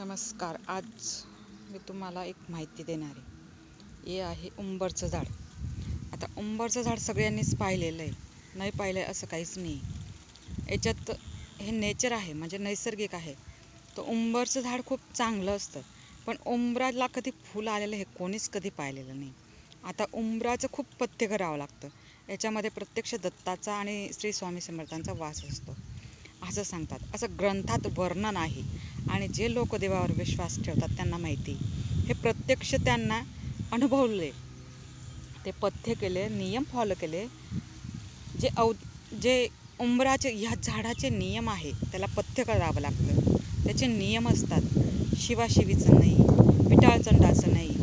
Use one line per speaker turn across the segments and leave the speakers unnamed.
नमस्कार. आज मी तुम्हाला एक माहिती देणार आहे. हे आहे उंबरचं झाड. आता उंबरचं झाड सगळ्यांनीच पाहिलेलं आहे, नाही पाहिलं असं काहीच नाही. याच्यात हे नेचर आहे, म्हणजे नैसर्गिक आहे. तर उंबरचं झाड खूप चांगलं असतं, पण उंबराला कधी फुल आलेलं हे कोणीच कधी पाहिलेलं नाही. आता उंबराचं खूप पथ्य करावं लागतं. याच्यामध्ये प्रत्यक्ष दत्ताचा आणि श्री स्वामी समर्थांचा वास असतो असं सांगतात. असं ग्रंथात वर्णन आहे आणि जे लोक देवावर विश्वास ठेवतात त्यांना माहिती. हे प्रत्यक्ष त्यांना अनुभवले, ते पथ्य केले, नियम फॉलो केले. जे उंबराचे ह्या झाडाचे नियम आहे, त्याला पथ्य करावं लागतं. त्याचे नियम असतात. शिवाशिवीचं नाही, विटाळचंडाचं नाही,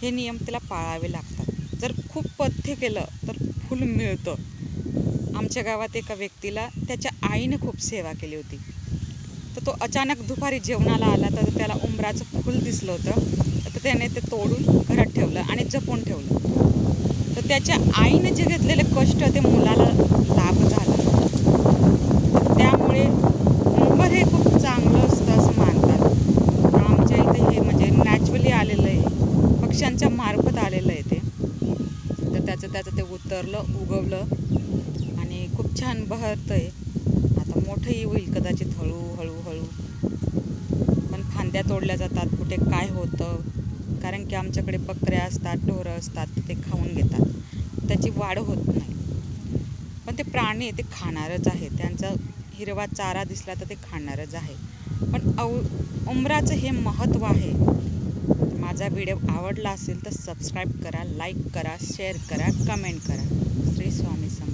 हे नियम त्याला पाळावे लागतात. जर खूप पथ्य केलं तर फुल मिळतं. आमच्या गावात एका व्यक्तीला त्याच्या आईने खूप सेवा केली होती. तर तो अचानक दुपारी जेवणाला आला, तर त्याला उंबराचं फूल दिसलं होतं. तर त्याने ते तोडून घरात ठेवलं आणि जपून ठेवलं. तर त्याच्या आईने जे घेतलेले कष्ट ते मुलाला लाभ झाला. त्यामुळे उंबर हे खूप चांगलं असतं असं मानतात. आमच्या इथे हे म्हणजे नॅचरली आलेलं आहे, पक्ष्यांच्या मार्फत आलेलं आहे ते. तर त्याचं ते उतरलं, उगवलं आणि खूप छान बहरतं आहे. आता मोठंही होईल कदाचित हळूहळू. पण फांद्या तोडल्या जातात, कुठे काय होतं, कारण की आमच्याकडे बकऱ्या असतात, ढोरं असतात, ते खाऊन घेतात, त्याची वाढ होत नाही. पण ते प्राणी ते खाणारच आहे. त्यांचा हिरवा चारा दिसला तर ते खाणारच आहे. पण उंबराचं हे महत्त्व आहे. माझा व्हिडिओ आवडला असेल तर सबस्क्राईब करा, लाईक करा, शेअर करा, कमेंट करा. श्री स्वामी समर्थ.